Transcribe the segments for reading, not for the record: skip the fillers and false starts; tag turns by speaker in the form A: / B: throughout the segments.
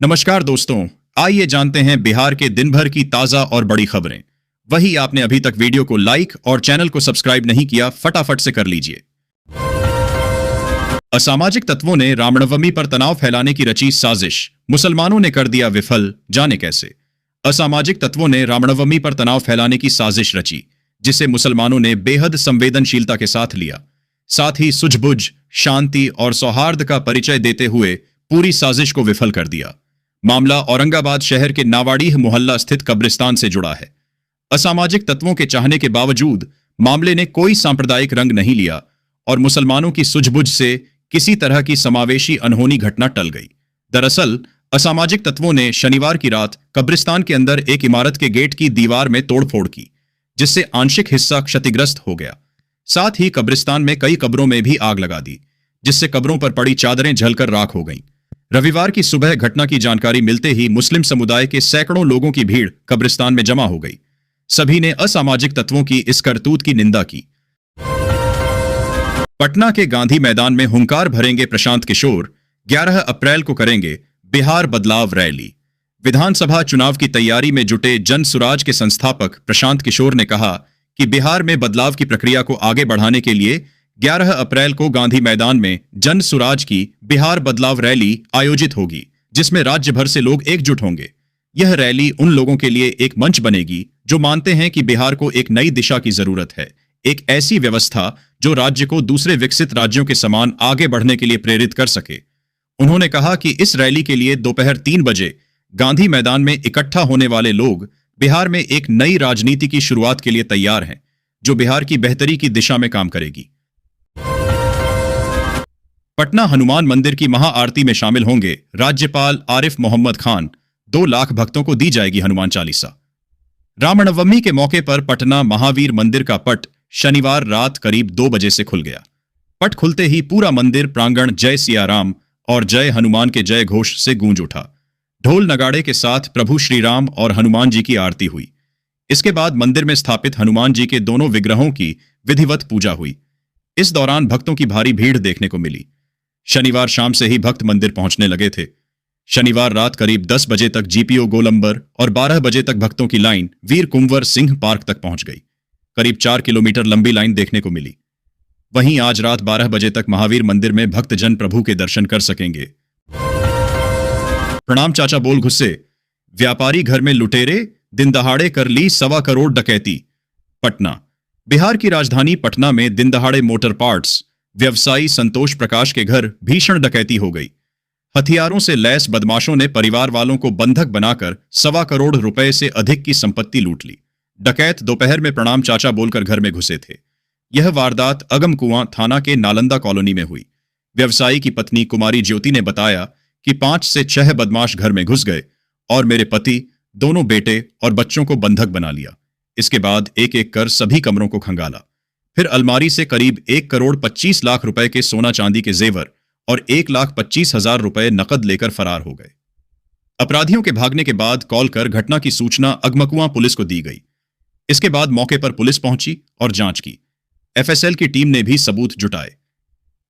A: नमस्कार दोस्तों। आइए जानते हैं बिहार के दिन भर की ताजा और बड़ी खबरें। वही आपने अभी तक वीडियो को लाइक और चैनल को सब्सक्राइब नहीं किया, फटाफट से कर लीजिए। असामाजिक तत्वों ने रामनवमी पर तनाव फैलाने की रची साजिश, मुसलमानों ने कर दिया विफल, जाने कैसे। असामाजिक तत्वों ने रामनवमी पर तनाव फैलाने की साजिश रची, जिसे मुसलमानों ने बेहद संवेदनशीलता के साथ लिया। साथ ही सुझबुझ, शांति और सौहार्द का परिचय देते हुए पूरी साजिश को विफल कर दिया। मामला औरंगाबाद शहर के नावाडीह मोहल्ला स्थित कब्रिस्तान से जुड़ा है। असामाजिक तत्वों के चाहने के बावजूद मामले ने कोई सांप्रदायिक रंग नहीं लिया और मुसलमानों की सुझबुझ से किसी तरह की समावेशी अनहोनी घटना टल गई। दरअसल असामाजिक तत्वों ने शनिवार की रात कब्रिस्तान के अंदर एक इमारत के गेट की दीवार में तोड़फोड़ की, जिससे आंशिक हिस्सा क्षतिग्रस्त हो गया। साथ ही कब्रिस्तान में कई कब्रों में भी आग लगा दी, जिससे कब्रों पर पड़ी चादरें जलकर राख हो गईं। रविवार की सुबह घटना की जानकारी मिलते ही मुस्लिम समुदाय के सैकड़ों लोगों की भीड़ कब्रिस्तान में जमा हो गई। सभी ने असामाजिक तत्वों की इस करतूत की निंदा की। पटना के गांधी मैदान में हुंकार भरेंगे प्रशांत किशोर, 11 अप्रैल को करेंगे बिहार बदलाव रैली। विधानसभा चुनाव की तैयारी में जुटे जन सुराज के संस्थापक प्रशांत किशोर ने कहा कि बिहार में बदलाव की प्रक्रिया को आगे बढ़ाने के लिए 11 अप्रैल को गांधी मैदान में जन सुराज की बिहार बदलाव रैली आयोजित होगी, जिसमें राज्य भर से लोग एकजुट होंगे। यह रैली उन लोगों के लिए एक मंच बनेगी जो मानते हैं कि बिहार को एक नई दिशा की जरूरत है, एक ऐसी व्यवस्था जो राज्य को दूसरे विकसित राज्यों के समान आगे बढ़ने के लिए प्रेरित कर सके। उन्होंने कहा कि इस रैली के लिए दोपहर 3 बजे गांधी मैदान में इकट्ठा होने वाले लोग बिहार में एक नई राजनीति की शुरुआत के लिए तैयार हैं, जो बिहार की बेहतरी की दिशा में काम करेगी। पटना हनुमान मंदिर की महाआरती में शामिल होंगे राज्यपाल आरिफ मोहम्मद खान। 2 लाख भक्तों को दी जाएगी हनुमान चालीसा। रामनवमी के मौके पर पटना महावीर मंदिर का पट शनिवार रात करीब 2 बजे से खुल गया। पट खुलते ही पूरा मंदिर प्रांगण जय सिया राम और जय हनुमान के जय घोष से गूंज उठा। ढोल नगाड़े के साथ प्रभु श्री राम और हनुमान जी की आरती हुई। इसके बाद मंदिर में स्थापित हनुमान जी के दोनों विग्रहों की विधिवत पूजा हुई। इस दौरान भक्तों की भारी भीड़ देखने को मिली। शनिवार शाम से ही भक्त मंदिर पहुंचने लगे थे। शनिवार रात करीब 10 बजे तक जीपीओ गोलंबर और 12 बजे तक भक्तों की लाइन वीर कुंवर सिंह पार्क तक पहुंच गई। करीब 4 किलोमीटर लंबी लाइन देखने को मिली। वहीं आज रात 12 बजे तक महावीर मंदिर में भक्तजन प्रभु के दर्शन कर सकेंगे। प्रणाम चाचा बोल गुस्से, व्यापारी घर में लुटेरे, दिन दहाड़े कर ली 1.25 करोड़ डकैती। पटना। बिहार की राजधानी पटना में दिन दहाड़े मोटर पार्ट्स व्यवसायी संतोष प्रकाश के घर भीषण डकैती हो गई। हथियारों से लैस बदमाशों ने परिवार वालों को बंधक बनाकर 1.25 करोड़ रुपए से अधिक की संपत्ति लूट ली। डकैत दोपहर में प्रणाम चाचा बोलकर घर में घुसे थे। यह वारदात अगमकुआं थाना के नालंदा कॉलोनी में हुई। व्यवसायी की पत्नी कुमारी ज्योति ने बताया कि 5 से 6 बदमाश घर में घुस गए और मेरे पति, दोनों बेटे और बच्चों को बंधक बना लिया। इसके बाद एक एक कर सभी कमरों को खंगाला। फिर अलमारी से करीब 1 करोड़ 25 लाख रुपए के सोना चांदी के जेवर और 1,25,000 रुपए नकद लेकर फरार हो गए। अपराधियों के भागने के बाद कॉल कर घटना की सूचना अगमकुआं पुलिस को दी गई। इसके बाद मौके पर पुलिस पहुंची और जांच की। एफएसएल की टीम ने भी सबूत जुटाए।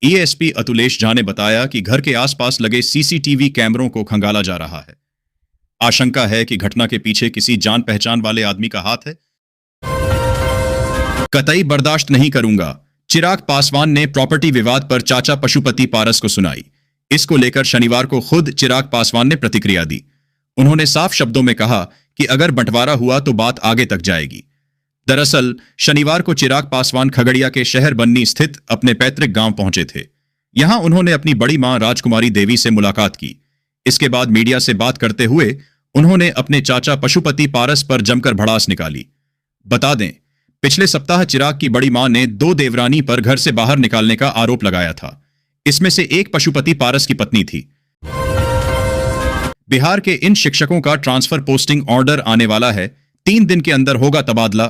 A: एएसपी अतुलेश झा ने बताया कि घर के आसपास लगे सीसीटीवी कैमरों को खंगाला जा रहा है। आशंका है कि घटना के पीछे किसी जान पहचान वाले आदमी का हाथ है। कतई बर्दाश्त नहीं करूंगा, चिराग पासवान ने प्रॉपर्टी विवाद पर चाचा पशुपति पारस को सुनाई। इसको लेकर शनिवार को खुद चिराग पासवान ने प्रतिक्रिया दी। उन्होंने साफ शब्दों में कहा कि अगर बंटवारा हुआ तो बात आगे तक जाएगी। दरअसल शनिवार को चिराग पासवान खगड़िया के शहर बन्नी स्थित अपने पैतृक गांव पहुंचे थे। यहां उन्होंने अपनी बड़ी मां राजकुमारी देवी से मुलाकात की। इसके बाद मीडिया से बात करते हुए उन्होंने अपने चाचा पशुपति पारस पर जमकर भड़ास निकाली। बता दें, पिछले सप्ताह चिराग की बड़ी मां ने 2 देवरानी पर घर से बाहर निकालने का आरोप लगाया था। इसमें से एक पशुपति पारस की पत्नी थी। बिहार के इन शिक्षकों का ट्रांसफर पोस्टिंग ऑर्डर आने वाला है। 3 दिन के अंदर होगा तबादला।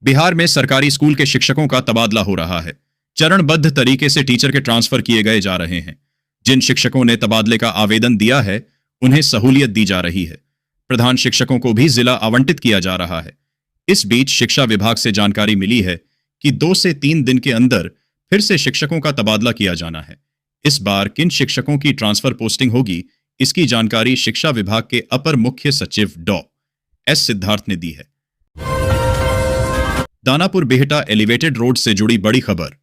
A: बिहार में सरकारी स्कूल के शिक्षकों का तबादला हो रहा है। चरणबद्ध तरीके से टीचर के ट्रांसफर किए गए जा रहे हैं। जिन शिक्षकों ने तबादले का आवेदन दिया है, उन्हें सहूलियत दी जा रही है। प्रधान शिक्षकों को भी जिला आवंटित किया जा रहा है। इस बीच शिक्षा विभाग से जानकारी मिली है कि 2 से 3 दिन के अंदर फिर से शिक्षकों का तबादला किया जाना है। इस बार किन शिक्षकों की ट्रांसफर पोस्टिंग होगी, इसकी जानकारी शिक्षा विभाग के अपर मुख्य सचिव डॉ. एस. सिद्धार्थ ने दी है। दानापुर बिहटा एलिवेटेड रोड से जुड़ी बड़ी खबर।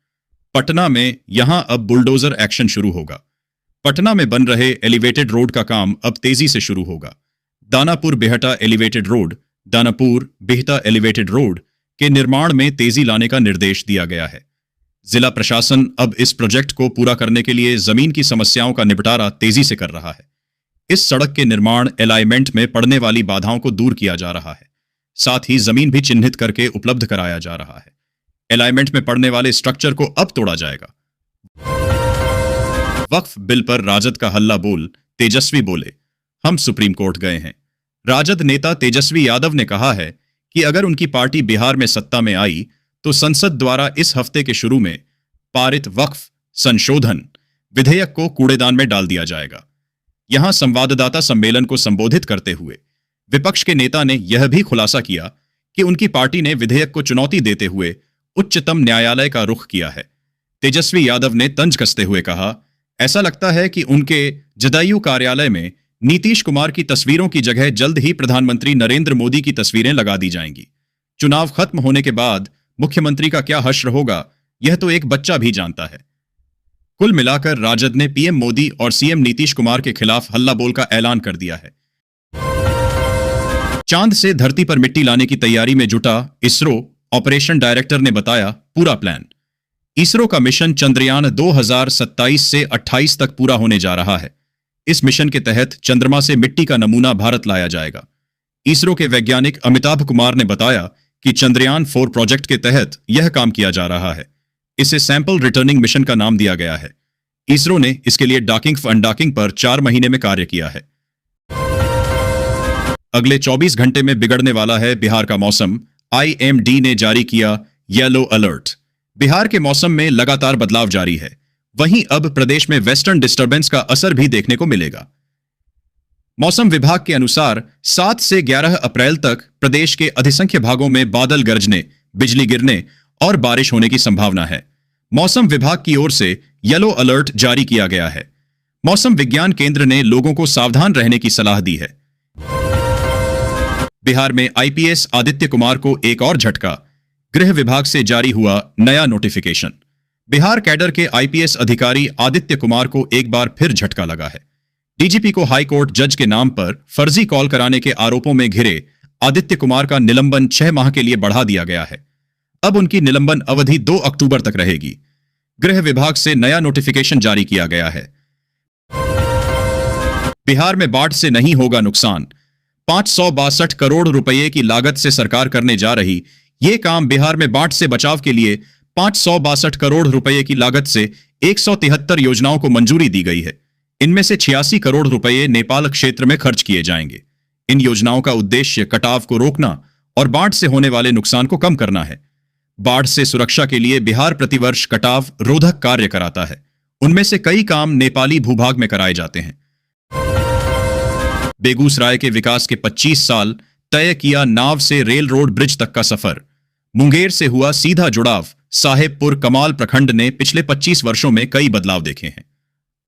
A: पटना में यहां अब बुलडोजर एक्शन शुरू होगा। पटना में बन रहे एलिवेटेड रोड का काम अब तेजी से शुरू होगा। Danapur Bihta elevated road, Danapur Bihta elevated road के निर्माण में तेजी लाने का निर्देश दिया गया है। जिला प्रशासन अब इस प्रोजेक्ट को पूरा करने के लिए जमीन की समस्याओं का निपटारा तेजी से कर रहा है। इस सड़क के निर्माण अलाइनमेंट में पड़ने वाली बाधाओं को दूर किया जा रहा है। साथ ही जमीन भी चिन्हित करके उपलब्ध कराया जा रहा है। अलाइनमेंट में पड़ने वाले स्ट्रक्चर को अब तोड़ा जाएगा। वक्फ बिल पर राजद का हल्ला बोल तेजस्वी बोले, हम सुप्रीम कोर्ट गए हैं। राजद नेता तेजस्वी यादव ने कहा है कि अगर उनकी पार्टी बिहार में सत्ता में आई तो संसद द्वारा इस हफ्ते के शुरू में पारित वक्फ संशोधन विधेयक को कूड़ेदान में डाल दिया जाएगा। यहां संवाददाता सम्मेलन को संबोधित करते हुए विपक्ष के नेता ने यह भी खुलासा किया कि उनकी पार्टी ने विधेयक को चुनौती देते हुए उच्चतम न्यायालय का रुख किया है। तेजस्वी यादव ने तंज कसते हुए कहा, ऐसा लगता है कि उनके जदयू कार्यालय में नीतीश कुमार की तस्वीरों की जगह जल्द ही प्रधानमंत्री नरेंद्र मोदी की तस्वीरें लगा दी जाएंगी। चुनाव खत्म होने के बाद मुख्यमंत्री का क्या हश्र होगा, यह तो एक बच्चा भी जानता है। कुल मिलाकर राजद ने पीएम मोदी और सीएम नीतीश कुमार के खिलाफ हल्ला बोल का ऐलान कर दिया है। चांद से धरती पर मिट्टी लाने की तैयारी में जुटा इसरो ऑपरेशन डायरेक्टर ने बताया पूरा प्लान। इसरो का मिशन चंद्रयान 2027 से 28 तक पूरा होने जा रहा है। इस मिशन के तहत चंद्रमा से मिट्टी का नमूना भारत लाया जाएगा। इसरो के वैज्ञानिक अमिताभ कुमार ने बताया कि चंद्रयान 4 प्रोजेक्ट के तहत यह काम किया जा रहा है। इसे सैंपल रिटर्निंग मिशन का नाम दिया गया है। इसरो ने इसके लिए डॉकिंग अनडॉकिंग पर 4 महीने में कार्य किया है। अगले 24 घंटे में बिगड़ने वाला है बिहार का मौसम। आईएमडी ने जारी किया येलो अलर्ट। बिहार के मौसम में लगातार बदलाव जारी है। वहीं अब प्रदेश में वेस्टर्न डिस्टर्बेंस का असर भी देखने को मिलेगा। मौसम विभाग के अनुसार 7 से 11 अप्रैल तक प्रदेश के अधिसंख्य भागों में बादल गरजने, बिजली गिरने और बारिश होने की संभावना है। मौसम विभाग की ओर से येलो अलर्ट जारी किया गया है। मौसम विज्ञान केंद्र ने लोगों को सावधान रहने की सलाह दी है। बिहार में आईपीएस आदित्य कुमार को एक और झटका। गृह विभाग से जारी हुआ नया नोटिफिकेशन। बिहार कैडर के आईपीएस अधिकारी आदित्य कुमार को एक बार फिर झटका लगा है। डीजीपी को हाई कोर्ट जज के नाम पर फर्जी कॉल कराने के आरोपों में घिरे आदित्य कुमार का निलंबन 6 माह के लिए बढ़ा दिया गया है। अब उनकी निलंबन अवधि 2 अक्टूबर तक रहेगी। गृह विभाग से नया नोटिफिकेशन जारी किया गया है। बिहार में बाढ़ से नहीं होगा नुकसान। 562 करोड़ रुपए की लागत से सरकार करने जा रही ये काम बिहार में बाढ़ से बचाव के लिए 562 करोड़ रुपए की लागत से 173 योजनाओं को मंजूरी दी गई है। इनमें से 86 करोड़ रुपए नेपाल क्षेत्र में खर्च किए जाएंगे। इन योजनाओं का उद्देश्य कटाव को रोकना और बाढ़ से होने वाले नुकसान को कम करना है। बाढ़ से सुरक्षा के लिए बिहार प्रतिवर्ष कटाव रोधक कार्य कराता है। उनमें से कई काम नेपाली भूभाग में कराए जाते हैं। बेगूसराय के विकास के 25 साल, तय किया नाव से रेल रोड ब्रिज तक का सफर। मुंगेर से हुआ सीधा जुड़ाव। साहेबपुर कमाल प्रखंड ने पिछले 25 वर्षों में कई बदलाव देखे हैं।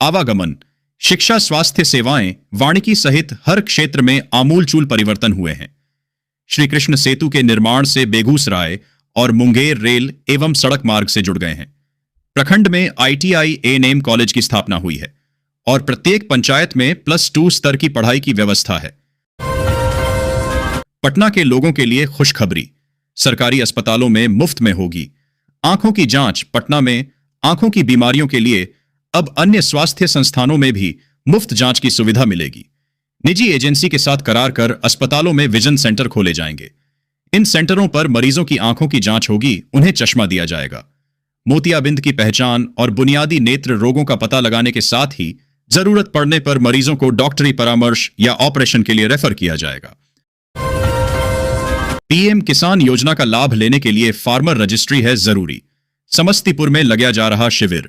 A: आवागमन, शिक्षा, स्वास्थ्य सेवाएं, वानिकी सहित हर क्षेत्र में आमूलचूल परिवर्तन हुए हैं। श्री कृष्ण सेतु के निर्माण से बेगूसराय और मुंगेर रेल एवं सड़क मार्ग से जुड़ गए हैं। प्रखंड में आईटीआई एएनएम कॉलेज की स्थापना हुई है और प्रत्येक पंचायत में +2 स्तर की पढ़ाई की व्यवस्था है। पटना के लोगों के लिए खुशखबरी। सरकारी अस्पतालों में मुफ्त में होगी आंखों की जांच। पटना में आंखों की बीमारियों के लिए अब अन्य स्वास्थ्य संस्थानों में भी मुफ्त जांच की सुविधा मिलेगी। निजी एजेंसी के साथ करार कर अस्पतालों में विजन सेंटर खोले जाएंगे। इन सेंटरों पर मरीजों की आंखों की जांच होगी, उन्हें चश्मा दिया जाएगा। मोतियाबिंद की पहचान और बुनियादी नेत्र रोगों का पता लगाने के साथ ही जरूरत पड़ने पर मरीजों को डॉक्टरी परामर्श या ऑपरेशन के लिए रेफर किया जाएगा। पीएम किसान योजना का लाभ लेने के लिए फार्मर रजिस्ट्री है जरूरी। समस्तीपुर में लगा जा रहा शिविर।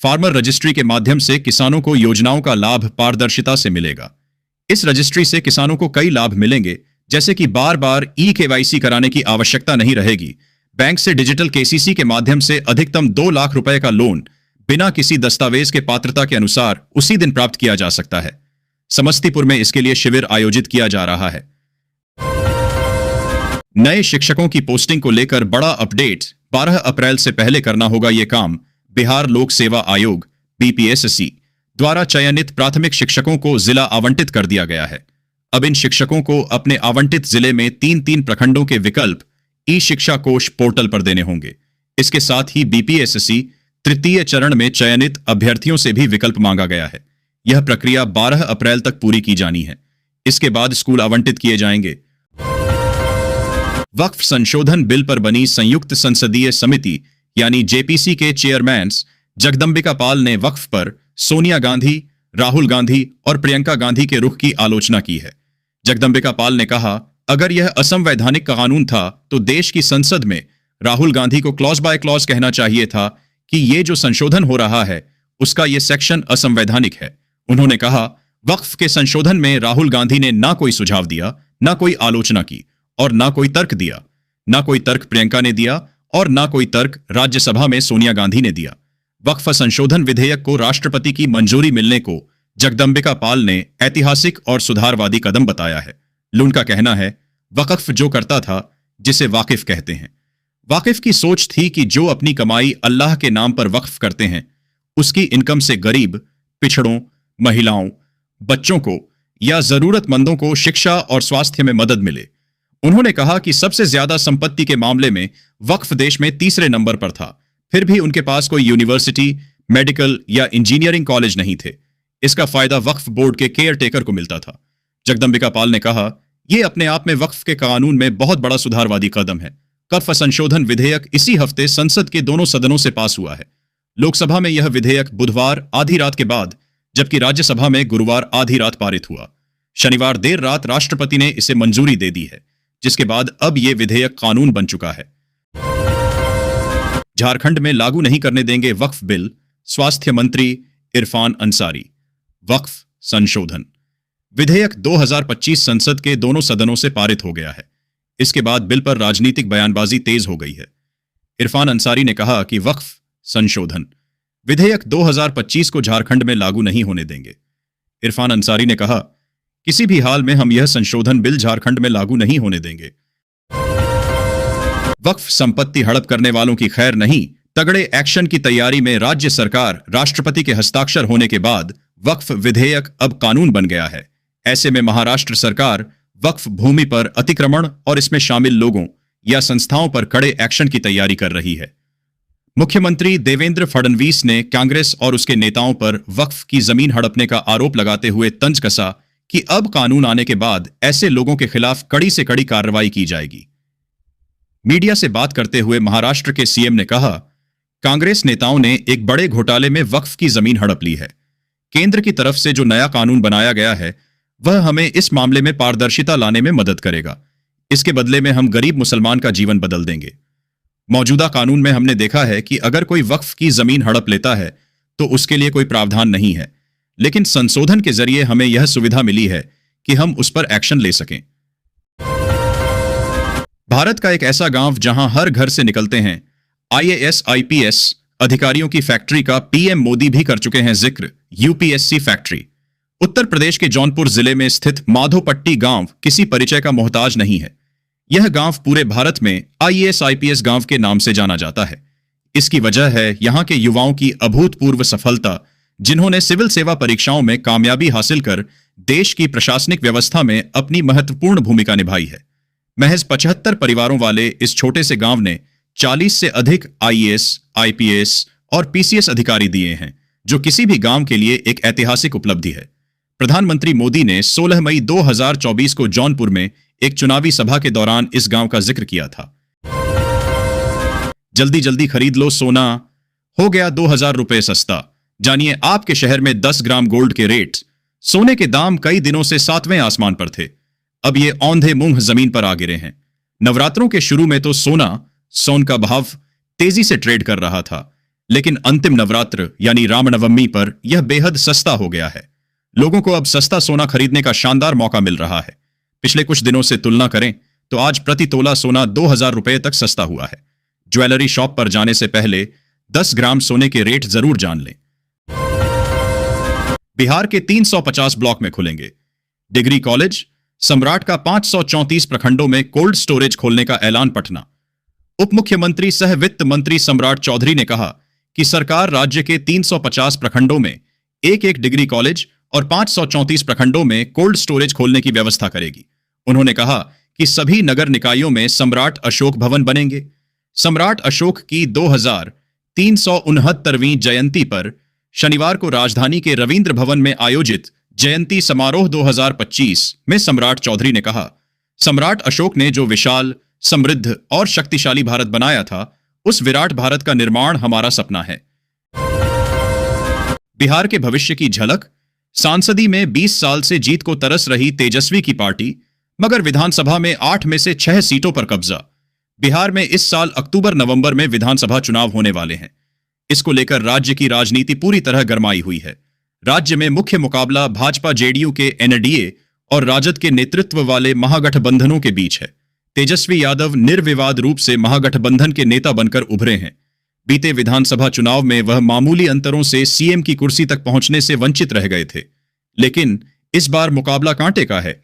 A: फार्मर रजिस्ट्री के माध्यम से किसानों को योजनाओं का लाभ पारदर्शिता से मिलेगा। इस रजिस्ट्री से किसानों को कई लाभ मिलेंगे, जैसे कि बार बार ई-केवाईसी कराने की आवश्यकता नहीं रहेगी। बैंक से डिजिटल केसीसी के माध्यम से अधिकतम 2 लाख रुपए का लोन बिना किसी दस्तावेज के पात्रता के अनुसार उसी दिन प्राप्त किया जा सकता है। समस्तीपुर में इसके लिए शिविर आयोजित किया जा रहा है। नए शिक्षकों की पोस्टिंग को लेकर बड़ा अपडेट। 12 अप्रैल से पहले करना होगा यह काम। बिहार लोक सेवा आयोग बीपीएससी द्वारा चयनित प्राथमिक शिक्षकों को जिला आवंटित कर दिया गया है। अब इन शिक्षकों को अपने आवंटित जिले में 3-3 प्रखंडों के विकल्प ई शिक्षा कोष पोर्टल पर देने होंगे। इसके साथ ही बीपीएससी तृतीय चरण में चयनित अभ्यर्थियों से भी विकल्प मांगा गया है। यह प्रक्रिया 12 अप्रैल तक पूरी की जानी है। इसके बाद स्कूल आवंटित किए जाएंगे। वक्फ संशोधन बिल पर बनी संयुक्त संसदीय समिति यानी जेपीसी के चेयरमैन जगदंबिका पाल ने वक्फ पर सोनिया गांधी, राहुल गांधी और प्रियंका गांधी के रुख की आलोचना की है। जगदंबिका पाल ने कहा, अगर यह असंवैधानिक कानून था तो देश की संसद में राहुल गांधी को क्लॉज बाय क्लॉज कहना चाहिए था कि ये जो संशोधन हो रहा है उसका ये सेक्शन असंवैधानिक है। उन्होंने कहा, वक्फ के संशोधन में राहुल गांधी ने ना कोई सुझाव दिया, ना कोई आलोचना की और ना कोई तर्क दिया। ना कोई तर्क प्रियंका ने दिया और ना कोई तर्क राज्यसभा में सोनिया गांधी ने दिया। वक्फ संशोधन विधेयक को राष्ट्रपति की मंजूरी मिलने को जगदंबिका पाल ने ऐतिहासिक और सुधारवादी कदम बताया है। उनका कहना है, वक्फ जो करता था जिसे वाकिफ कहते हैं। वाकिफ की सोच थी कि जो अपनी कमाई अल्लाह के नाम पर वक्फ करते हैं उसकी इनकम से गरीब, पिछड़ों, महिलाओं, बच्चों को या जरूरतमंदों को शिक्षा और स्वास्थ्य में मदद मिले। उन्होंने कहा कि सबसे ज्यादा संपत्ति के मामले में वक्फ देश में तीसरे नंबर पर था, फिर भी उनके पास कोई यूनिवर्सिटी, मेडिकल या इंजीनियरिंग कॉलेज नहीं थे। इसका फायदा वक्फ बोर्ड के केयर टेकर को मिलता था। जगदंबिका पाल ने कहा, यह अपने आप में वक्फ के कानून में बहुत बड़ा सुधारवादी कदम है। वक्फ संशोधन विधेयक इसी हफ्ते संसद के दोनों सदनों से पास हुआ है। लोकसभा में यह विधेयक बुधवार आधी रात के बाद, जबकि राज्यसभा में गुरुवार आधी रात पारित हुआ। शनिवार देर रात राष्ट्रपति ने इसे मंजूरी दे दी है, जिसके बाद अब यह विधेयक कानून बन चुका है। झारखंड में लागू नहीं करने देंगे वक्फ बिल, स्वास्थ्य मंत्री इरफान अंसारी। वक्फ संशोधन विधेयक 2025 संसद के दोनों सदनों से पारित हो गया है। इसके बाद बिल पर राजनीतिक बयानबाजी तेज हो गई है। इरफान अंसारी ने कहा कि वक्फ संशोधन विधेयक 2025 को झारखंड में लागू नहीं होने देंगे। इरफान अंसारी ने कहा, किसी भी हाल में हम यह संशोधन बिल झारखंड में लागू नहीं होने देंगे। वक्फ संपत्ति हड़प करने वालों की खैर नहीं, तगड़े एक्शन की तैयारी में राज्य सरकार। राष्ट्रपति के हस्ताक्षर होने के बाद वक्फ विधेयक अब कानून बन गया है। ऐसे में महाराष्ट्र सरकार वक्फ भूमि पर अतिक्रमण और इसमें शामिल लोगों या संस्थाओं पर कड़े एक्शन की तैयारी कर रही है। मुख्यमंत्री देवेंद्र फडणवीस ने कांग्रेस और उसके नेताओं पर वक्फ की जमीन हड़पने का आरोप लगाते हुए तंज कसा कि अब कानून आने के बाद ऐसे लोगों के खिलाफ कड़ी से कड़ी कार्रवाई की जाएगी। मीडिया से बात करते हुए महाराष्ट्र के सीएम ने कहा, कांग्रेस नेताओं ने एक बड़े घोटाले में वक्फ की जमीन हड़प ली है। केंद्र की तरफ से जो नया कानून बनाया गया है वह हमें इस मामले में पारदर्शिता लाने में मदद करेगा। इसके बदले में हम गरीब मुसलमान का जीवन बदल देंगे। मौजूदा कानून में हमने देखा है कि अगर कोई वक्फ की जमीन हड़प लेता है तो उसके लिए कोई प्रावधान नहीं है, लेकिन संशोधन के जरिए हमें यह सुविधा मिली है कि हम उस पर एक्शन ले सकें। भारत का एक ऐसा गांव जहां हर घर से निकलते हैं आईएएस आईपीएस अधिकारियों की फैक्ट्री का पीएम मोदी भी कर चुके हैं जिक्र, यूपीएससी फैक्ट्री। उत्तर प्रदेश के जौनपुर जिले में स्थित माधोपट्टी गांव किसी परिचय का मोहताज नहीं है। यह गांव पूरे भारत में आईएएस आईपीएस गांव के नाम से जाना जाता है। इसकी वजह है यहां के युवाओं की अभूतपूर्व सफलता, जिन्होंने सिविल सेवा परीक्षाओं में कामयाबी हासिल कर देश की प्रशासनिक व्यवस्था में अपनी महत्वपूर्ण भूमिका निभाई है। महज 75 परिवारों वाले इस छोटे से गांव ने 40 से अधिक आईएएस, आईपीएस और पीसीएस अधिकारी दिए हैं, जो किसी भी गांव के लिए एक ऐतिहासिक उपलब्धि है। प्रधानमंत्री मोदी ने 16 मई 2024 को जौनपुर में एक चुनावी सभा के दौरान इस गांव का जिक्र किया था। जल्दी जल्दी खरीद लो सोना, हो गया 2000 रुपए सस्ता। जानिए आपके शहर में 10 ग्राम गोल्ड के रेट। सोने के दाम कई दिनों से 7वें आसमान पर थे, अब ये औंधे मुंह जमीन पर आ गिरे हैं। नवरात्रों के शुरू में तो सोन का भाव तेजी से ट्रेड कर रहा था, लेकिन अंतिम नवरात्र यानी रामनवमी पर यह बेहद सस्ता हो गया है। लोगों को अब सस्ता सोना खरीदने का शानदार मौका मिल रहा है। पिछले कुछ दिनों से तुलना करें तो आज प्रति तोला सोना 2000 रुपए तक सस्ता हुआ है। ज्वेलरी शॉप पर जाने से पहले 10 ग्राम सोने के रेट जरूर जान लें। बिहार के 350 ब्लॉक में खुलेंगे। डिग्री कॉलेज, सम्राट का 534 प्रखंडों में कोल्ड स्टोरेज खोलने का ऐलान पटना। उप मुख्यमंत्री सह वित्त मंत्री सम्राट चौधरी ने कहा कि सरकार राज्य के 350 प्रखंडों में एक एक डिग्री कॉलेज और 534 प्रखंडों में कोल्ड स्टोरेज खोलने की व्यवस्था करेगी। उन्होंने कहा कि सभी नगर निकायों में सम्राट अशोक भवन बनेंगे। सम्राट अशोक की 2369वीं जयंती पर शनिवार को राजधानी के रविंद्र भवन में आयोजित जयंती समारोह 2025 में सम्राट चौधरी ने कहा, सम्राट अशोक ने जो विशाल, समृद्ध और शक्तिशाली भारत बनाया था, उस विराट भारत का निर्माण हमारा सपना है। बिहार के भविष्य की झलक। सांसदी में 20 साल से जीत को तरस रही तेजस्वी की पार्टी, मगर विधानसभा में 8 में से 6 सीटों पर कब्जा। बिहार में इस साल अक्टूबर-नवंबर में विधानसभा चुनाव होने वाले हैं। इसको लेकर राज्य की राजनीति पूरी तरह गरमाई हुई है। राज्य में मुख्य मुकाबला भाजपा जेडीयू के एनडीए और राजद के नेतृत्व वाले महागठबंधनों के बीच है। तेजस्वी यादव निर्विवाद रूप से महागठबंधन के नेता बनकर उभरे हैं। बीते विधानसभा चुनाव में वह मामूली अंतरों से सीएम की कुर्सी तक पहुंचने से वंचित रह गए थे, लेकिन इस बार मुकाबला कांटे का है।